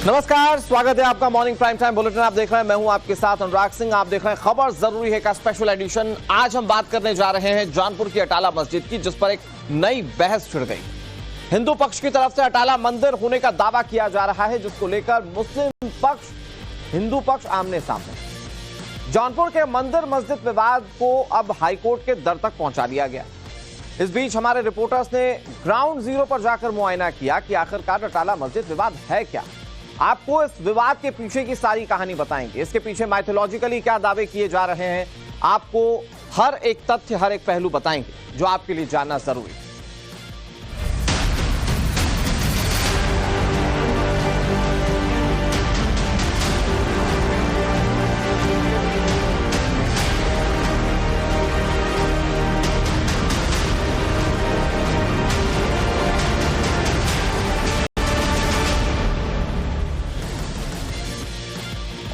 नमस्कार, स्वागत है आपका मॉर्निंग प्राइम टाइम बुलेटिन। आप देख रहे हैं, मैं हूं आपके साथ अनुराग सिंह। आप देख रहे हैं खबर जरूरी है का स्पेशल एडिशन। आज हम बात करने जा रहे हैं जौनपुर की अटाला मस्जिद की, जिस पर एक नई बहस छिड़ गई। हिंदू पक्ष की तरफ से अटाला मंदिर होने का दावा किया जा रहा है, जिसको लेकर मुस्लिम पक्ष हिंदू पक्ष आमने सामने। जौनपुर के मंदिर मस्जिद विवाद को अब हाईकोर्ट के दर तक पहुंचा दिया गया। इस बीच हमारे रिपोर्टर्स ने ग्राउंड जीरो पर जाकर मुआयना किया कि आखिरकार अटाला मस्जिद विवाद है क्या। आपको इस विवाद के पीछे की सारी कहानी बताएंगे, इसके पीछे माइथोलॉजिकली क्या दावे किए जा रहे हैं। आपको हर एक तथ्य, हर एक पहलू बताएंगे जो आपके लिए जानना जरूरी है।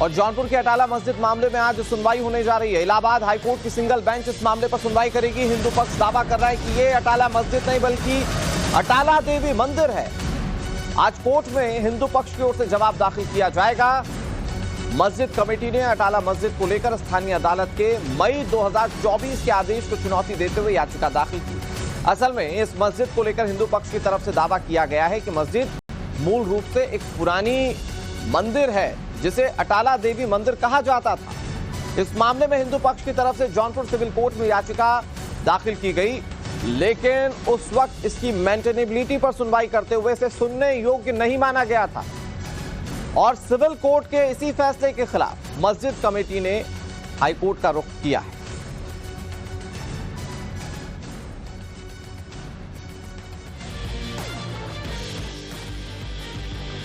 और जौनपुर के अटाला मस्जिद मामले में आज सुनवाई होने जा रही है। इलाहाबाद हाईकोर्ट की सिंगल बेंच इस मामले पर सुनवाई करेगी। हिंदू पक्ष दावा कर रहा है कि ये अटाला मस्जिद नहीं बल्कि अटाला देवी मंदिर है। आज कोर्ट में हिंदू पक्ष की ओर से जवाब दाखिल किया जाएगा। मस्जिद कमेटी ने अटाला मस्जिद को लेकर स्थानीय अदालत के मई 2024 के आदेश को चुनौती देते हुए याचिका दाखिल की। असल में इस मस्जिद को लेकर हिंदू पक्ष की तरफ से दावा किया गया है कि मस्जिद मूल रूप से एक पुरानी मंदिर है, जिसे अटाला देवी मंदिर कहा जाता था। इस मामले में हिंदू पक्ष की तरफ से जौनपुर सिविल कोर्ट में याचिका दाखिल की गई, लेकिन उस वक्त इसकी मेंटेनेबिलिटी पर सुनवाई करते हुए इसे सुनने योग्य नहीं माना गया था और सिविल कोर्ट के इसी फैसले के खिलाफ मस्जिद कमेटी ने हाईकोर्ट का रुख किया है।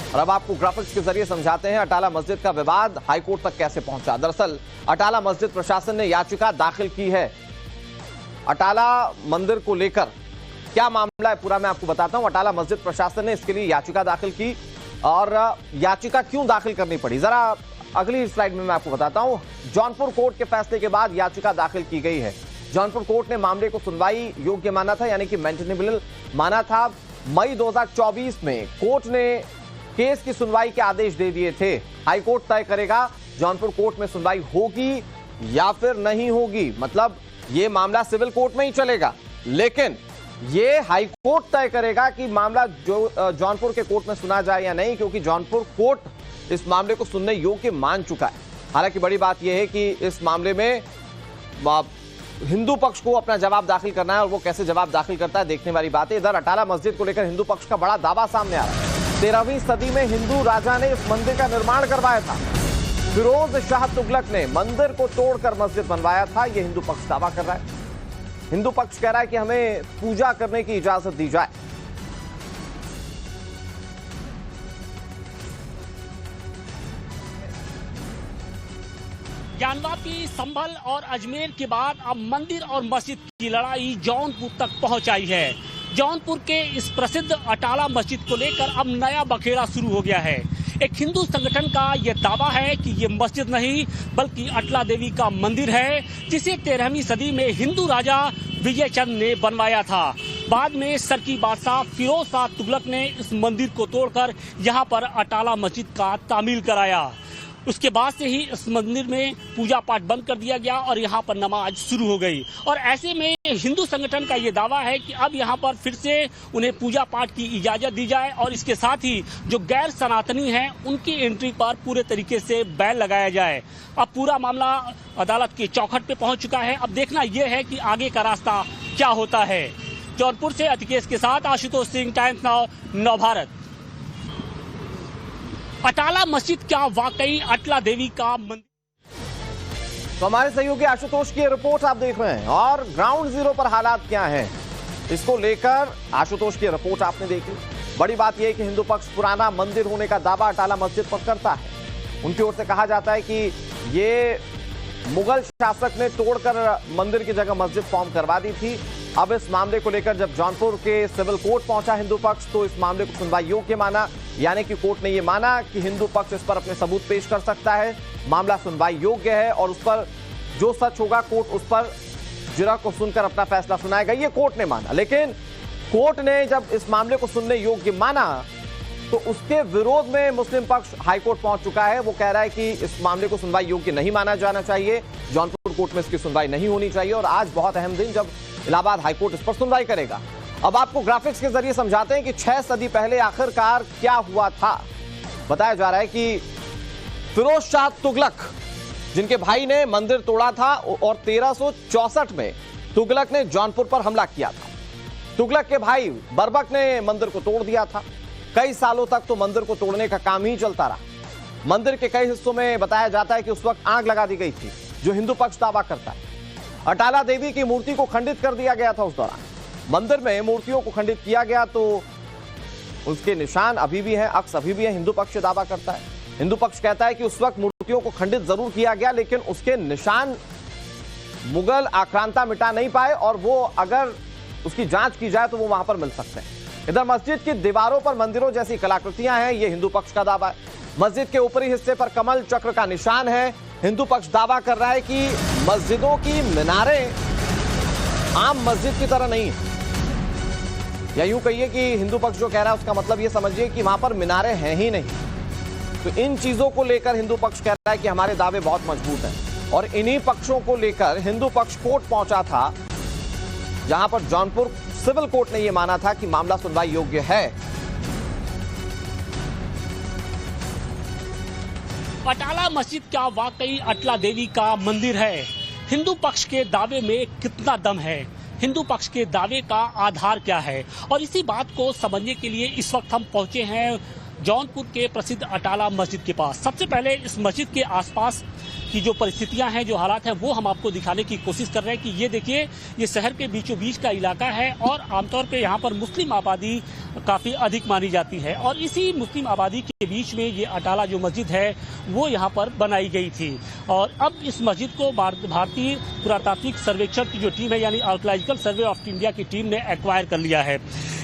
और अब आपको ग्राफिक्स के जरिए समझाते हैं अटाला मस्जिद का विवाद हाईकोर्ट तक कैसे पहुंचा। दरअसल अटाला मस्जिद प्रशासन ने याचिका दाखिल की है। अटाला मंदिर को लेकर क्या मामला है पूरा मैं आपको बताता हूं। अटाला मस्जिद प्रशासन ने इसके लिए याचिका दाखिल की और याचिका क्यों दाखिल करनी पड़ी, जरा अगली स्लाइड में मैं आपको बताता हूं। जौनपुर कोर्ट के फैसले के बाद याचिका दाखिल की गई है। जौनपुर कोर्ट ने मामले को सुनवाई योग्य माना था, यानी कि मेंटेनेबल माना था। मई 2024 में कोर्ट ने केस की सुनवाई के आदेश दे दिए थे। हाईकोर्ट तय करेगा जौनपुर कोर्ट में सुनवाई होगी या फिर नहीं होगी। मतलब ये मामला सिविल कोर्ट में ही चलेगा, लेकिन ये हाईकोर्ट तय करेगा कि मामला जो जौनपुर के कोर्ट में सुना जाए या नहीं, क्योंकि जौनपुर कोर्ट इस मामले को सुनने योग्य मान चुका है। हालांकि बड़ी बात यह है कि इस मामले में हिंदू पक्ष को अपना जवाब दाखिल करना है और वो कैसे जवाब दाखिल करता है देखने वाली बात है। इधर अटाला मस्जिद को लेकर हिंदू पक्ष का बड़ा दावा सामने आ रहा है। 13वीं सदी में हिंदू राजा ने इस मंदिर का निर्माण करवाया था। फिरोज शाह तुगलक ने मंदिर को तोड़कर मस्जिद बनवाया था। यह हिंदू पक्ष दावा कर रहा है। हिंदू पक्ष कह रहा है कि हमें पूजा करने की इजाजत दी जाए। ज्ञानवापी, संभल और अजमेर के बाद अब मंदिर और मस्जिद की लड़ाई जौनपुर तक पहुंच आई है। जौनपुर के इस प्रसिद्ध अटाला मस्जिद को लेकर अब नया बखेड़ा शुरू हो गया है। एक हिंदू संगठन का यह दावा है कि ये मस्जिद नहीं बल्कि अटला देवी का मंदिर है, जिसे 13वीं सदी में हिंदू राजा विजय चंद ने बनवाया था। बाद में सरकी बादशाह फिरोज शाह तुगलक ने इस मंदिर को तोड़कर यहाँ पर अटाला मस्जिद का तामील कराया। उसके बाद से ही इस मंदिर में पूजा पाठ बंद कर दिया गया और यहाँ पर नमाज शुरू हो गई। और ऐसे में हिंदू संगठन का ये दावा है कि अब यहाँ पर फिर से उन्हें पूजा पाठ की इजाजत दी जाए और इसके साथ ही जो गैर सनातनी हैं उनकी एंट्री पर पूरे तरीके से बैन लगाया जाए। अब पूरा मामला अदालत की चौखट पे पहुंच चुका है। अब देखना यह है कि आगे का रास्ता क्या होता है। जौनपुर से अतिकेश के साथ आशुतोष सिंह, टाइम्स नाउ, नव भारत। अटाला मस्जिद क्या वाकई अटला देवी का मंदिर? तो हमारे सहयोगी आशुतोष की रिपोर्ट आप देख रहे हैं और ग्राउंड जीरो पर हालात क्या हैं, इसको लेकर आशुतोष की रिपोर्ट आपने देखी। बड़ी बात यह है कि हिंदू पक्ष पुराना मंदिर होने का दावा अटाला मस्जिद पर करता है। उनकी ओर से कहा जाता है कि ये मुगल शासक ने तोड़कर मंदिर की जगह मस्जिद फॉर्म करवा दी थी। अब इस मामले को लेकर जब जौनपुर के सिविल कोर्ट पहुंचा हिंदू पक्ष, तो इस मामले को सुनवाई योग्य माना, यानी कि कोर्ट ने यह माना कि हिंदू पक्ष इस पर अपने सबूत पेश कर सकता है, मामला सुनवाई योग्य है और उस पर जो सच होगा कोर्ट उस पर जुरा को सुनकर अपना फैसला सुनाएगा, ये कोर्ट ने माना। लेकिन कोर्ट ने जब इस मामले को सुनने योग्य माना तो उसके विरोध में मुस्लिम पक्ष हाईकोर्ट पहुंच चुका है। वो कह रहा है कि इस मामले को सुनवाई योग्य नहीं माना जाना चाहिए, जौनपुर कोर्ट में इसकी सुनवाई नहीं होनी चाहिए और आज बहुत अहम दिन जब इलाहाबाद हाईकोर्ट इस पर सुनवाई करेगा। अब आपको ग्राफिक्स के जरिए समझाते हैं कि 6 सदी पहले आखिरकार क्या हुआ था। बताया जा रहा है कि फिरोज शाह तुगलक, जिनके भाई ने मंदिर तोड़ा था और 1364 में तुगलक ने जौनपुर पर हमला किया था। तुगलक के भाई बरबक ने मंदिर को तोड़ दिया था। कई सालों तक तो मंदिर को तोड़ने का काम ही चलता रहा। मंदिर के कई हिस्सों में बताया जाता है कि उस वक्त आग लगा दी गई थी, जो हिंदू पक्ष दावा करता है। अटाला देवी की मूर्ति को खंडित कर दिया गया था। उस दौरान मंदिर में मूर्तियों को खंडित किया गया, तो उसके निशान अभी भी हैं, अक्स अभी भी है, हिंदू पक्ष दावा करता है। हिंदू पक्ष कहता है कि उस वक्त मूर्तियों को खंडित जरूर किया गया, लेकिन उसके निशान मुगल आक्रांता मिटा नहीं पाए और वो अगर उसकी जांच की जाए तो वो वहां पर मिल सकते हैं। इधर मस्जिद की दीवारों पर मंदिरों जैसी कलाकृतियां हैं, ये हिंदू पक्ष का दावा है। मस्जिद के ऊपरी हिस्से पर कमल चक्र का निशान है। हिंदू पक्ष दावा कर रहा है कि मस्जिदों की मीनारें आम मस्जिद की तरह नहीं है, या यूं कहिए कि हिंदू पक्ष जो कह रहा है उसका मतलब ये समझिए कि वहां पर मीनारें हैं ही नहीं। तो इन चीजों को लेकर हिंदू पक्ष कह रहा है कि हमारे दावे बहुत मजबूत हैं और इन्हीं पक्षों को लेकर हिंदू पक्ष कोर्ट पहुंचा था, जहां पर जौनपुर सिविल कोर्ट ने यह माना था कि मामला सुनवाई योग्य है। अटाला मस्जिद क्या वाकई अटला देवी का मंदिर है? हिंदू पक्ष के दावे में कितना दम है? हिंदू पक्ष के दावे का आधार क्या है? और इसी बात को समझने के लिए इस वक्त हम पहुंचे हैं जौनपुर के प्रसिद्ध अटाला मस्जिद के पास। सबसे पहले इस मस्जिद के आसपास की जो परिस्थितियां हैं, जो हालात हैं, वो हम आपको दिखाने की कोशिश कर रहे हैं कि ये देखिए, ये शहर के बीचों बीच का इलाका है और आमतौर पे यहाँ पर मुस्लिम आबादी काफ़ी अधिक मानी जाती है और इसी मुस्लिम आबादी के बीच में ये अटाला जो मस्जिद है वो यहाँ पर बनाई गई थी। और अब इस मस्जिद को भारतीय पुरातात्विक सर्वेक्षण की जो टीम है, यानी आर्कियोलॉजिकल सर्वे ऑफ इंडिया की टीम ने एक्वायर कर लिया है।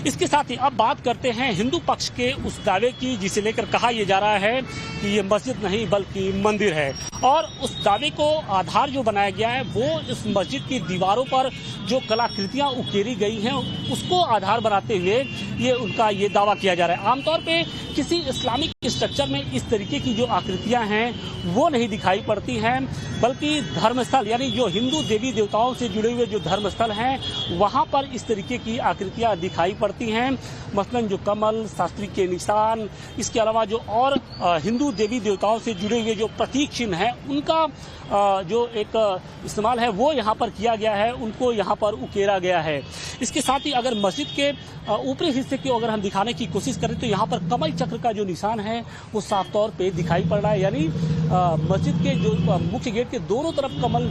इसके साथ ही अब बात करते हैं हिंदू पक्ष के उस दावे की, जिसे लेकर कहा यह जा रहा है कि ये मस्जिद नहीं बल्कि मंदिर है। और उस दावे को आधार जो बनाया गया है वो इस मस्जिद की दीवारों पर जो कलाकृतियां उकेरी गई हैं उसको आधार बनाते हुए ये दावा किया जा रहा है। आमतौर पे किसी इस्लामिक स्ट्रक्चर में इस तरीके की जो आकृतियां हैं वो नहीं दिखाई पड़ती हैं, बल्कि धर्मस्थल यानी जो हिंदू देवी देवताओं से जुड़े हुए जो धर्मस्थल हैं वहां पर इस तरीके की आकृतियां दिखाई पड़ती हैं। मसलन जो कमल, शास्त्री के निशान, इसके अलावा जो और हिंदू देवी देवताओं से जुड़े हुए जो प्रतीक चिन्ह हैं उनका जो एक इस्तेमाल है वो यहाँ पर किया गया है, उनको यहाँ पर उकेरा गया है। इसके साथ ही अगर मस्जिद के ऊपरी हिस्से की अगर हम दिखाने की कोशिश करें तो यहाँ पर कमल चक्र का जो निशान है वो साफ तौर पे दिखाई पड़ रहा है, यानी मस्जिद के जो मुख्य गेट के दोनों तरफ कमल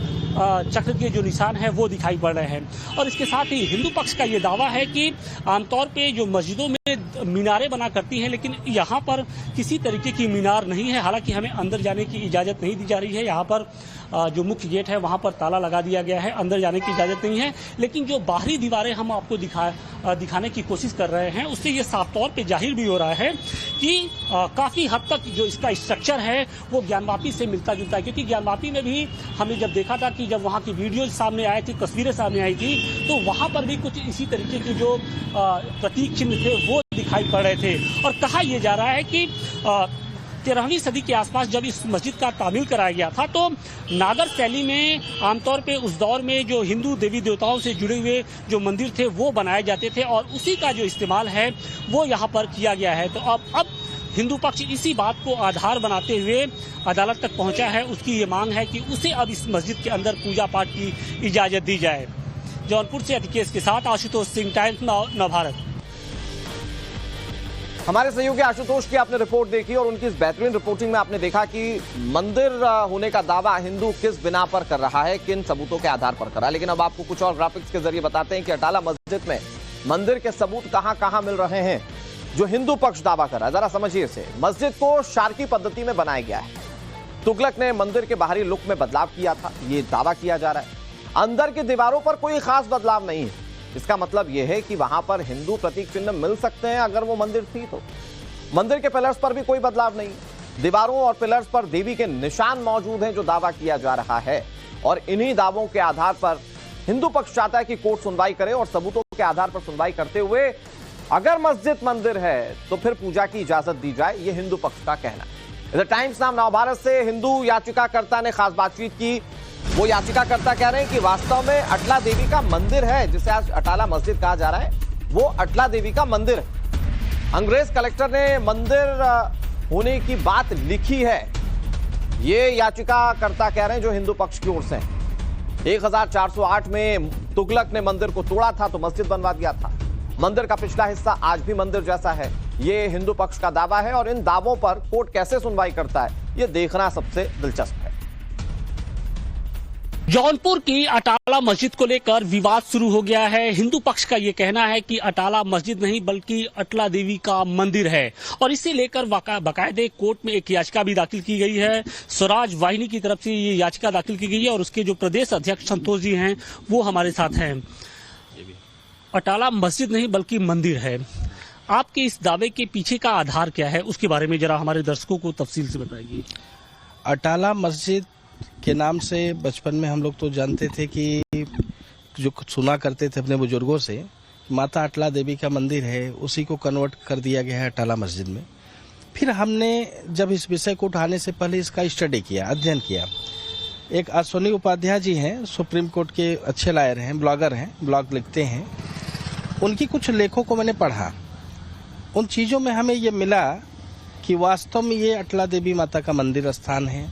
चक्र के जो निशान है वो दिखाई पड़ रहे हैं। और इसके साथ ही हिंदू पक्ष का ये दावा है कि आमतौर पे जो मस्जिदों में मीनारें बना करती हैं, लेकिन यहाँ पर किसी तरीके की मीनार नहीं है। हालांकि हमें अंदर जाने की इजाज़त नहीं दी जा रही है, यहाँ पर जो मुख्य गेट है वहाँ पर ताला लगा दिया गया है, अंदर जाने की इजाज़त नहीं है। लेकिन जो बाहरी दीवारें हम आपको दिखाने की कोशिश कर रहे हैं उससे ये साफ तौर पे जाहिर भी हो रहा है कि काफ़ी हद तक जो इसका स्ट्रक्चर है वो ज्ञानवापी से मिलता जुलता है, क्योंकि ज्ञानवापी में भी हमने जब देखा था कि जब वहाँ की वीडियोज सामने आई थी, तस्वीरें सामने आई थी, तो वहाँ पर भी कुछ इसी तरीके के जो प्रतीक चिन्ह थे वो दिखाई पड़ रहे थे। और कहा यह जा रहा है कि 13वीं सदी के आसपास जब इस मस्जिद का तामील कराया गया था तो नागर शैली में आमतौर पे उस दौर में जो हिंदू देवी देवताओं से जुड़े हुए जो मंदिर थे वो बनाए जाते थे और उसी का जो इस्तेमाल है वो यहाँ पर किया गया है। तो अब हिंदू पक्ष इसी बात को आधार बनाते हुए अदालत तक पहुँचा है। उसकी ये मांग है कि उसे अब इस मस्जिद के अंदर पूजा पाठ की इजाज़त दी जाए। जौनपुर से अतिकेश के साथ आशुतोष सिंह, टाइम्स नव भारत। हमारे सहयोगी आशुतोष की आपने रिपोर्ट देखी और उनकी इस बेहतरीन रिपोर्टिंग में आपने देखा कि मंदिर होने का दावा हिंदू किस बिना पर कर रहा है, किन सबूतों के आधार पर कर रहा है। लेकिन अब आपको कुछ और ग्राफिक्स के जरिए बताते हैं कि अटाला मस्जिद में मंदिर के सबूत कहां कहां मिल रहे हैं जो हिंदू पक्ष दावा कर रहा है। जरा समझिए इसे। मस्जिद को शारकी पद्धति में बनाया गया है। तुगलक ने मंदिर के बाहरी लुक में बदलाव किया था, ये दावा किया जा रहा है। अंदर की दीवारों पर कोई खास बदलाव नहीं है। इसका मतलब यह है कि वहां पर हिंदू प्रतीक चिन्ह मिल सकते हैं अगर वो मंदिर थी तो। मंदिर के पिलर्स पर भी कोई बदलाव नहीं। दीवारों और पिलर्स पर देवी के निशान मौजूद हैं जो दावा किया जा रहा है। और इन्हीं दावों के आधार पर हिंदू पक्ष चाहता है कि कोर्ट सुनवाई करे और सबूतों के आधार पर सुनवाई करते हुए अगर मस्जिद मंदिर है तो फिर पूजा की इजाजत दी जाए, यह हिंदू पक्ष का कहना। इधर टाइम्स नाम नवभारत से हिंदू याचिकाकर्ता ने खास बातचीत की। वो याचिकाकर्ता कह रहे हैं कि वास्तव में अटला देवी का मंदिर है, जिसे आज अटाला मस्जिद कहा जा रहा है, वो अटला देवी का मंदिर है। अंग्रेज कलेक्टर ने मंदिर होने की बात लिखी है, ये याचिकाकर्ता कह रहे हैं जो हिंदू पक्ष की ओर से हैं। 1408 में तुगलक ने मंदिर को तोड़ा था तो मस्जिद बनवा दिया था। मंदिर का पिछला हिस्सा आज भी मंदिर जैसा है, ये हिंदू पक्ष का दावा है। और इन दावों पर कोर्ट कैसे सुनवाई करता है, ये देखना सबसे दिलचस्प है। जौनपुर की अटाला मस्जिद को लेकर विवाद शुरू हो गया है। हिंदू पक्ष का ये कहना है कि अटाला मस्जिद नहीं बल्कि अटला देवी का मंदिर है, और इसे लेकर बाकायदे कोर्ट में एक याचिका भी दाखिल की गई है। स्वराज वाहिनी की तरफ से ये याचिका दाखिल की गई है और उसके जो प्रदेश अध्यक्ष संतोष जी हैं वो हमारे साथ हैं। अटाला मस्जिद नहीं बल्कि मंदिर है, आपके इस दावे के पीछे का आधार क्या है, उसके बारे में जरा हमारे दर्शकों को तफसील से बताइए। अटाला मस्जिद के नाम से बचपन में हम लोग तो जानते थे कि जो सुना करते थे अपने बुजुर्गों से, माता अटला देवी का मंदिर है, उसी को कन्वर्ट कर दिया गया है अटाला मस्जिद में। फिर हमने जब इस विषय को उठाने से पहले इसका स्टडी किया, अध्ययन किया। एक अश्विनी उपाध्याय जी हैं, सुप्रीम कोर्ट के अच्छे लॉयर हैं, ब्लॉगर हैं, ब्लॉग लिखते हैं। उनकी कुछ लेखों को मैंने पढ़ा। उन चीज़ों में हमें ये मिला कि वास्तव में ये अटला देवी माता का मंदिर स्थान है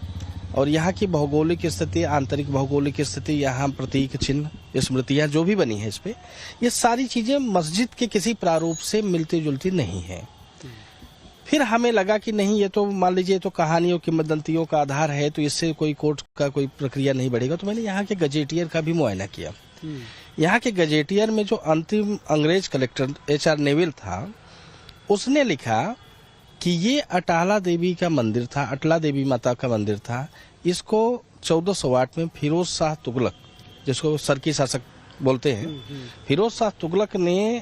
और यहाँ की भौगोलिक स्थिति, आंतरिक भौगोलिक स्थिति, यहाँ प्रतीक चिन्ह, स्मृतियाँ जो भी बनी है इस पे, ये सारी चीज़ें मस्जिद के किसी प्रारूप से मिलती जुलती नहीं है। फिर हमें लगा कि नहीं, ये तो मान लीजिए तो कहानियों किंवदंतियों का आधार है, तो इससे कोई कोर्ट का कोई प्रक्रिया नहीं बढ़ेगा। तो मैंने यहाँ के गजेटियर का भी मुआयना किया। यहाँ के गजेटियर में जो अंतिम अंग्रेज कलेक्टर HR नेविल था, उसने लिखा कि ये अटाला देवी का मंदिर था, अटला देवी माता का मंदिर था। इसको 1408 में फिरोज शाह तुगलक, जिसको सरकी शासक बोलते हैं, फिरोज शाह तुगलक ने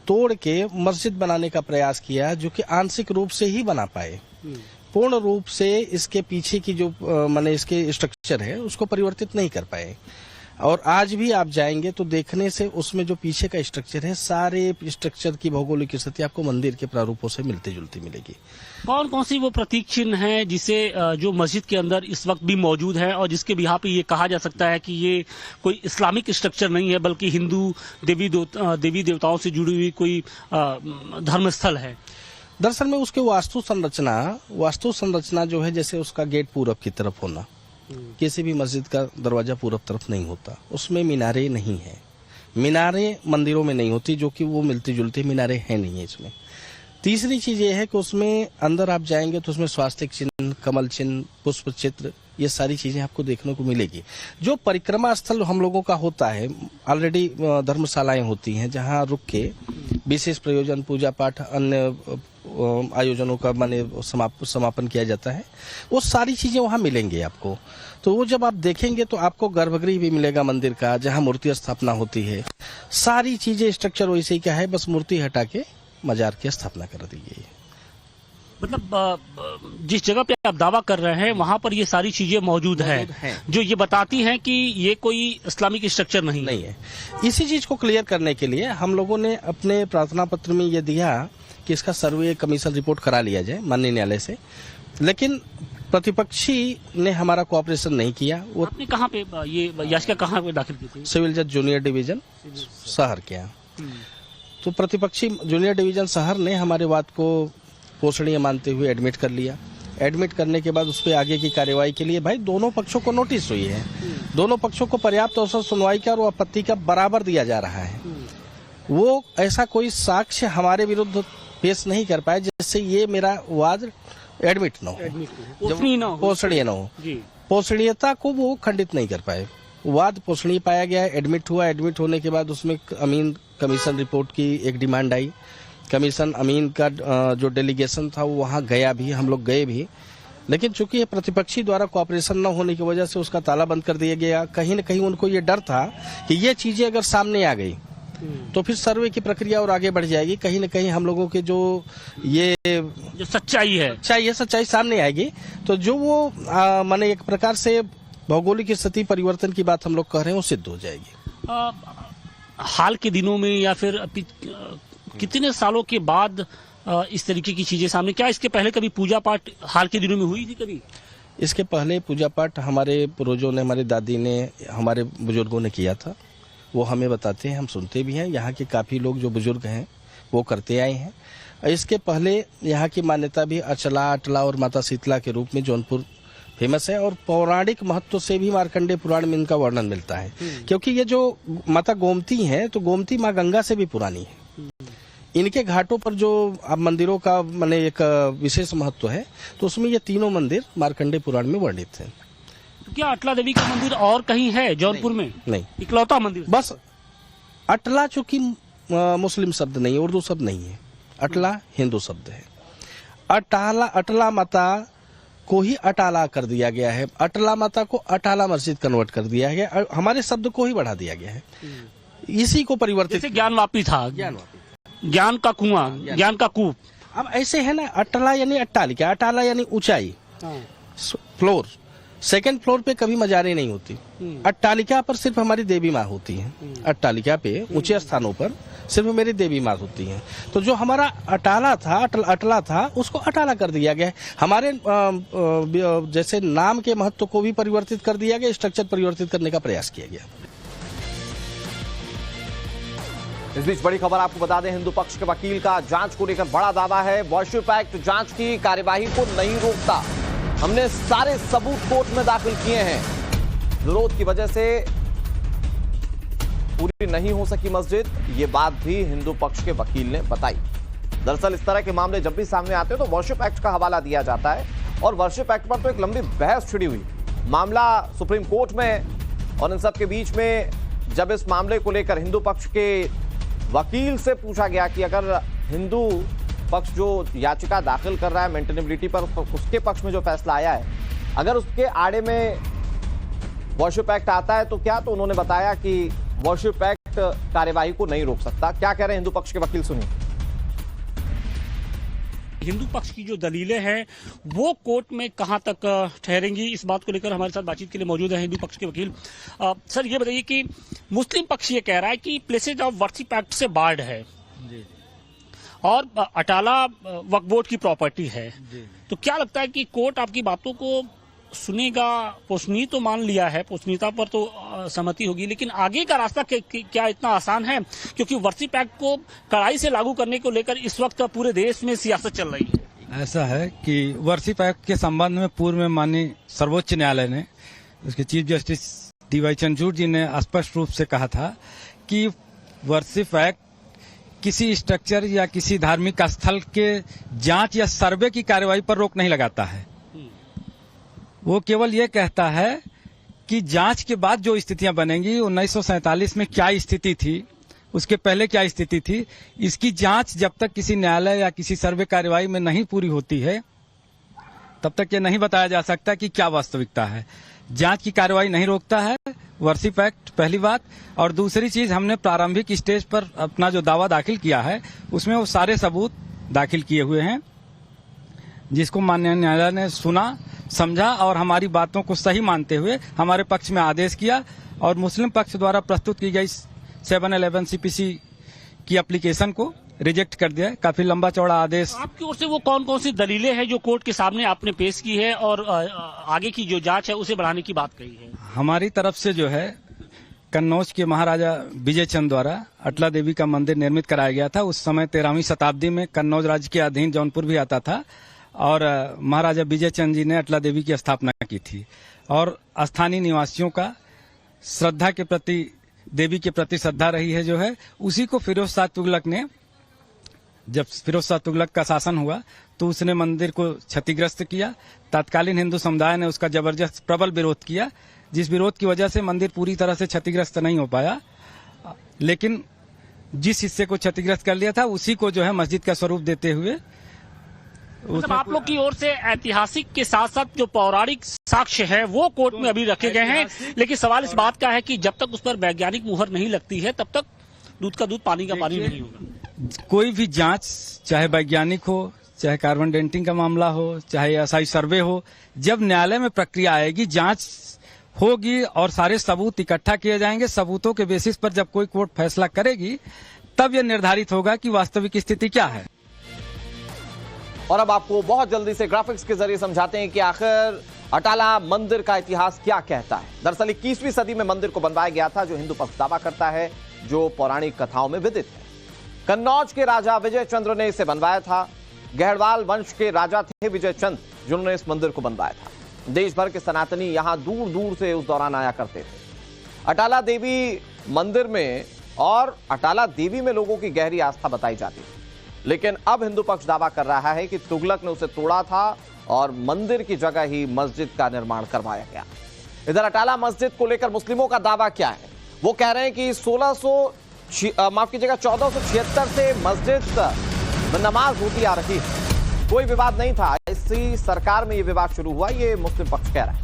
तोड़ के मस्जिद बनाने का प्रयास किया, जो कि आंशिक रूप से ही बना पाए। पूर्ण रूप से इसके पीछे की जो माने इसके स्ट्रक्चर है उसको परिवर्तित नहीं कर पाए। और आज भी आप जाएंगे तो देखने से उसमें जो पीछे का स्ट्रक्चर है, सारे स्ट्रक्चर की भौगोलिक स्थिति आपको मंदिर के प्रारूपों से मिलती जुलती मिलेगी। कौन कौन सी वो प्रतीक चिन्ह हैं जिसे जो मस्जिद के अंदर इस वक्त भी मौजूद है और जिसके बिहार पे ये कहा जा सकता है कि ये कोई इस्लामिक स्ट्रक्चर नहीं है बल्कि हिंदू देवी देवताओं से जुड़ी हुई कोई धर्मस्थल है? दरअसल में उसके वास्तु संरचना जो है, जैसे उसका गेट पूरब की तरफ होना, किसी भी मस्जिद का दरवाजा पूरब तरफ नहीं होता, उसमें मीनारे नहीं है। मीनारे मंदिरों में नहीं होती, जो कि वो मिलती जुलती मीनारे हैं नहीं है इसमें। तीसरी चीज ये है कि उसमें अंदर आप जाएंगे तो उसमें स्वास्तिक चिन्ह, कमल चिन्ह, पुष्प चित्र, ये सारी चीजें आपको देखने को मिलेगी। जो परिक्रमा स्थल हम लोगों का होता है, ऑलरेडी धर्मशालाएं होती हैं जहां रुक के विशेष प्रयोजन, पूजा पाठ, अन्य आयोजनों का माने समापन किया जाता है, वो सारी चीजें वहां मिलेंगी आपको। तो वो जब आप देखेंगे तो आपको गर्भगृह भी मिलेगा मंदिर का, जहां मूर्ति स्थापना होती है। सारी चीजें स्ट्रक्चर वैसे ही क्या है, बस मूर्ति हटा के मजार की स्थापना कर दी गई है। मतलब जिस जगह पे आप दावा कर रहे हैं वहां पर ये सारी चीजें मौजूद हैं, जो ये बताती हैं कि ये कोई इस्लामिक स्ट्रक्चर नहीं है। इसी चीज को क्लियर करने के लिए हम लोगों ने अपने प्रार्थना पत्र में ये दिया कि इसका सर्वे कमीशन रिपोर्ट करा लिया जाए माननीय न्यायालय से, लेकिन प्रतिपक्षी ने हमारा कोऑपरेशन नहीं किया। वो आपने कहाँ पे ये याचिका कहाँ पे दाखिल की थी? सिविल जज जूनियर डिवीजन शहर के यहाँ। तो प्रतिपक्षी जूनियर डिवीजन शहर ने हमारे बात को पोषणीय मानते हुए एडमिट कर लिया। एडमिट करने के बाद उस पर आगे की कार्यवाही के लिए भाई दोनों पक्षों को नोटिस हुई है, दोनों पक्षों को पर्याप्त अवसर सुनवाई का और आपत्ति का बराबर दिया जा रहा है। वो ऐसा कोई साक्ष्य हमारे विरुद्ध पेश नहीं कर पाए जिससे ये मेरा वाद एडमिट न हो, पोषणीय न हो। पोषणीयता को वो खंडित नहीं कर पाए। वाद पोषणीय पाया गया, एडमिट हुआ। एडमिट होने के बाद उसमें अमीन कमीशन रिपोर्ट की एक डिमांड आई। कमीशन अमीन का जो डेलीगेशन था वो वहाँ गया भी, हम लोग गए भी, लेकिन चूंकि ये प्रतिपक्षी द्वारा कोऑपरेशन न होने की वजह से उसका ताला बंद कर दिया गया। कहीं न कहीं उनको ये डर था कि ये चीजें अगर सामने आ गई तो फिर सर्वे की प्रक्रिया और आगे बढ़ जाएगी। कहीं न कहीं हम लोगों के जो सच्चाई सामने आएगी। तो जो वो माने एक प्रकार से भौगोलिक स्थिति परिवर्तन की बात हम लोग कह रहे हैं वो सिद्ध हो जाएगी। हाल के दिनों में या फिर कितने सालों के बाद इस तरीके की चीजें सामने, क्या इसके पहले कभी पूजा पाठ हाल के दिनों में हुई थी कभी? इसके पहले पूजा पाठ हमारे पूर्वजों ने, हमारी दादी ने, हमारे बुजुर्गों ने किया था। वो हमें बताते हैं, हम सुनते भी हैं। यहाँ के काफ़ी लोग जो बुजुर्ग हैं वो करते आए हैं। इसके पहले यहाँ की मान्यता भी अचला, अटला और माता शीतला के रूप में जौनपुर फेमस है, और पौराणिक महत्व से भी मार्कंडेय पुराण में इनका वर्णन मिलता है। क्योंकि ये जो माता गोमती हैं, तो गोमती माँ गंगा से भी पुरानी है। इनके घाटों पर जो अब मंदिरों का माने एक विशेष महत्व है, तो उसमें ये तीनों मंदिर मार्कंडेय पुराण में वर्णित हैं। तो क्या अटला देवी का मंदिर और कहीं है जौनपुर में? नहीं, इकलौता मंदिर बस अटला, चूंकि मुस्लिम शब्द नहीं है, उर्दू शब्द नहीं है, अटला हिंदू शब्द है। अटला माता को ही अटाला कर दिया गया है, अटला माता को अटाला मस्जिद कन्वर्ट कर दिया गया, हमारे शब्द को ही बढ़ा दिया गया है, इसी को परिवर्तित। जैसे ज्ञानवापी था, ज्ञान का कुआं, ज्ञान का कूप। अब ऐसे है ना, अटला यानी अट्टालिका, अटाला यानी ऊंचाई, फ्लोर, सेकंड फ्लोर पे कभी मजारें नहीं होती। अट्टालिका पर सिर्फ हमारी देवी माँ होती है। अट्टालिका पे ऊंचे स्थानों पर सिर्फ मेरी देवी माँ होती हैं। तो जो हमारा अटाला था, अटला था, उसको अटाला कर दिया गया। हमारे जैसे नाम के महत्व को भी परिवर्तित कर दिया गया, स्ट्रक्चर परिवर्तित करने का प्रयास किया गया। इस बीच बड़ी खबर आपको बता दें, हिंदू पक्ष के वकील का जांच को लेकर बड़ा दावा है। वर्शिप एक्ट जांच की कार्यवाही को नहीं रोकता। हमने सारे सबूत कोर्ट में दाखिल किए हैं। विरोध की वजह से पूरी नहीं हो सकी मस्जिद, ये बात भी हिंदू पक्ष के वकील ने बताई। दरअसल इस तरह के मामले जब भी सामने आते हैं तो वर्शिप एक्ट का हवाला दिया जाता है, और वर्शिप एक्ट पर तो एक लंबी बहस छिड़ी हुई। मामला सुप्रीम कोर्ट में, और इन सब के बीच में जब इस मामले को लेकर हिंदू पक्ष के वकील से पूछा गया कि अगर हिंदू पक्ष जो याचिका दाखिल कर रहा है मेंटेनेबिलिटी पर, उसके पक्ष में जो फैसला आया है, अगर उसके आड़े में वर्शिप एक्ट आता है तो क्या? तो उन्होंने बताया कि वर्शिप एक्ट कार्यवाही को नहीं रोक सकता। क्या कह रहे हैं हिंदू पक्ष के वकील, सुनिए। हिंदू पक्ष की जो दलीलें हैं वो कोर्ट में कहां तक ठहरेंगी, इस बात को लेकर हमारे साथ बातचीत के लिए मौजूद है हिंदू पक्ष के वकील। सर ये बताइए कि मुस्लिम पक्ष ये कह रहा है कि प्लेसेज ऑफ वर्शिप एक्ट से बार्ड है जी, और अटाला वक्फ बोर्ड की प्रॉपर्टी है जी। तो क्या लगता है कि कोर्ट आपकी बातों को सुनेगा? पोषणी तो मान लिया है, पोषणीयता पर तो सहमति होगी, लेकिन आगे का रास्ता क्या इतना आसान है? क्योंकि वर्शिप एक्ट को कड़ाई से लागू करने को लेकर इस वक्त पूरे देश में सियासत चल रही है। ऐसा है कि वर्शिप एक्ट के संबंध में पूर्व में माननीय सर्वोच्च न्यायालय ने, उसके चीफ जस्टिस डी.वाई. चंद्रचूड़ जी ने स्पष्ट रूप से कहा था कि वर्शिप एक्ट किसी स्ट्रक्चर या किसी धार्मिक स्थल के जांच या सर्वे की कार्यवाही पर रोक नहीं लगाता है। वो केवल ये कहता है कि जांच के बाद जो स्थितियां बनेंगी, 1947 में क्या स्थिति थी, उसके पहले क्या स्थिति थी, इसकी जांच जब तक किसी न्यायालय या किसी सर्वे कार्यवाही में नहीं पूरी होती है, तब तक ये नहीं बताया जा सकता कि क्या वास्तविकता है। जांच की कार्यवाही नहीं रोकता है वर्शिप एक्ट, पहली बात। और दूसरी चीज, हमने प्रारंभिक स्टेज पर अपना जो दावा दाखिल किया है उसमें वो सारे सबूत दाखिल किए हुए हैं, जिसको माननीय न्यायालय ने सुना, समझा और हमारी बातों को सही मानते हुए हमारे पक्ष में आदेश किया, और मुस्लिम पक्ष द्वारा प्रस्तुत की गई 711 CPC की एप्लीकेशन को रिजेक्ट कर दिया। काफी लंबा चौड़ा आदेश। आपकी ओर से वो कौन कौन सी दलीलें हैं जो कोर्ट के सामने आपने पेश की है और आगे की जो जांच है उसे बढ़ाने की बात कही है? हमारी तरफ से जो है, कन्नौज के महाराजा विजय चंद द्वारा अटला देवी का मंदिर निर्मित कराया गया था। उस समय 13वीं शताब्दी में कन्नौज राज्य के अधीन जौनपुर भी आता था, और महाराजा विजय चंद जी ने अटला देवी की स्थापना की थी। और स्थानीय निवासियों का श्रद्धा के प्रति, देवी के प्रति श्रद्धा रही है जो है, उसी को फिरोज शाह तुगलक ने, जब फिरोज शाह तुगलक का शासन हुआ तो उसने मंदिर को क्षतिग्रस्त किया। तत्कालीन हिंदू समुदाय ने उसका जबरदस्त प्रबल विरोध किया, जिस विरोध की वजह से मंदिर पूरी तरह से क्षतिग्रस्त नहीं हो पाया, लेकिन जिस हिस्से को क्षतिग्रस्त कर लिया था उसी को जो है मस्जिद का स्वरूप देते हुए, मतलब आप लोग की ओर से ऐतिहासिक के साथ साथ जो पौराणिक साक्ष्य है वो कोर्ट में अभी रखे गए हैं, लेकिन सवाल इस बात का है कि जब तक उस पर वैज्ञानिक मुहर नहीं लगती है तब तक दूध का दूध पानी का पानी नहीं होगा। कोई भी जांच, चाहे वैज्ञानिक हो, चाहे कार्बन डेटिंग का मामला हो, चाहे एसआई सर्वे हो, जब न्यायालय में प्रक्रिया आएगी, जांच होगी और सारे सबूत इकट्ठा किए जाएंगे। सबूतों के बेसिस पर जब कोई कोर्ट फैसला करेगी तब यह निर्धारित होगा कि वास्तविक स्थिति क्या है। और अब आपको बहुत जल्दी से ग्राफिक्स के जरिए समझाते हैं कि आखिर अटाला मंदिर का इतिहास क्या कहता है। दरअसल 21वीं सदी में मंदिर को बनवाया गया था, जो हिंदू पक्ष दावा करता है, जो पौराणिक कथाओं में विदित है। कन्नौज के राजा विजय चंद्र ने इसे बनवाया था। गहड़वाल वंश के राजा थे विजय चंद्र, जिन्होंने इस मंदिर को बनवाया था। देश भर के सनातनी यहां दूर दूर से उस दौरान आया करते थे। अटाला देवी मंदिर में और अटाला देवी में लोगों की गहरी आस्था बताई जाती है, लेकिन अब हिंदू पक्ष दावा कर रहा है कि तुगलक ने उसे तोड़ा था और मंदिर की जगह ही मस्जिद का निर्माण करवाया गया। इधर अटाला मस्जिद को लेकर मुस्लिमों का दावा क्या है? वो कह रहे हैं कि 1476 से मस्जिद में नमाज होती आ रही है, कोई विवाद नहीं था। इसी सरकार में यह विवाद शुरू हुआ, ये मुस्लिम पक्ष कह रहा है।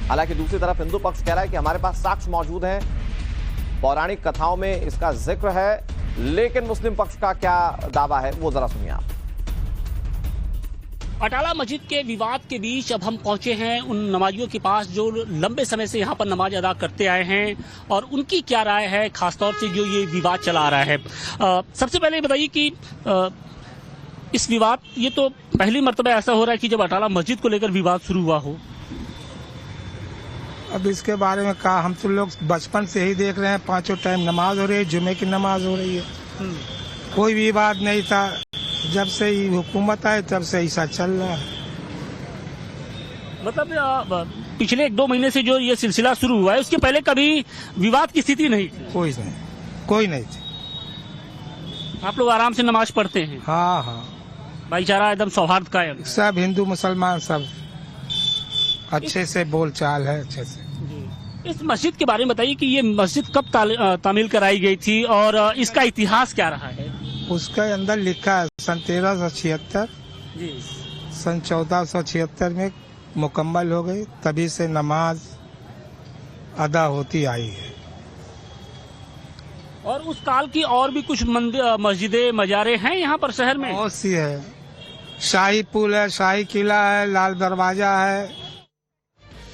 हालांकि दूसरी तरफ हिंदू पक्ष कह रहा है कि हमारे पास साक्ष्य मौजूद हैं, पौराणिक कथाओं में इसका जिक्र है। लेकिन मुस्लिम पक्ष का क्या दावा है वो जरा सुनिए आप। अटाला मस्जिद के विवाद के बीच अब हम पहुंचे हैं उन नमाजियों के पास जो लंबे समय से यहाँ पर नमाज अदा करते आए हैं, और उनकी क्या राय है खासतौर से जो ये विवाद चला आ रहा है। सबसे पहले ये बताइए कि इस विवाद, ये तो पहली मर्तबा ऐसा हो रहा है कि जब अटाला मस्जिद को लेकर विवाद शुरू हुआ हो। अब इसके बारे में कहा, हम तो लोग बचपन से ही देख रहे हैं, 5 टाइम नमाज हो रही है, जुमे की नमाज हो रही है, कोई विवाद नहीं था। जब से ही हुकूमत आए तब से ऐसा चल रहा है। मतलब पिछले 1-2 महीने से जो ये सिलसिला शुरू हुआ है, उसके पहले कभी विवाद की स्थिति नहीं थी? कोई नहीं थी। आप लोग आराम से नमाज पढ़ते हैं? हाँ हाँ, भाईचारा एकदम सौहार्द कायम, सब हिंदू मुसलमान सब अच्छे से बोलचाल है, अच्छे से। इस मस्जिद के बारे में बताइए कि ये मस्जिद कब तामील कराई गई थी और इसका इतिहास क्या रहा है? उसके अंदर लिखा है सन 1376, सन 1476 में मुकम्मल हो गई, तभी से नमाज अदा होती आई है। और उस काल की और भी कुछ मस्जिदें मजारे हैं यहाँ पर शहर में? बहुत सी है, शाही पुल है, शाही किला है, लाल दरवाजा है,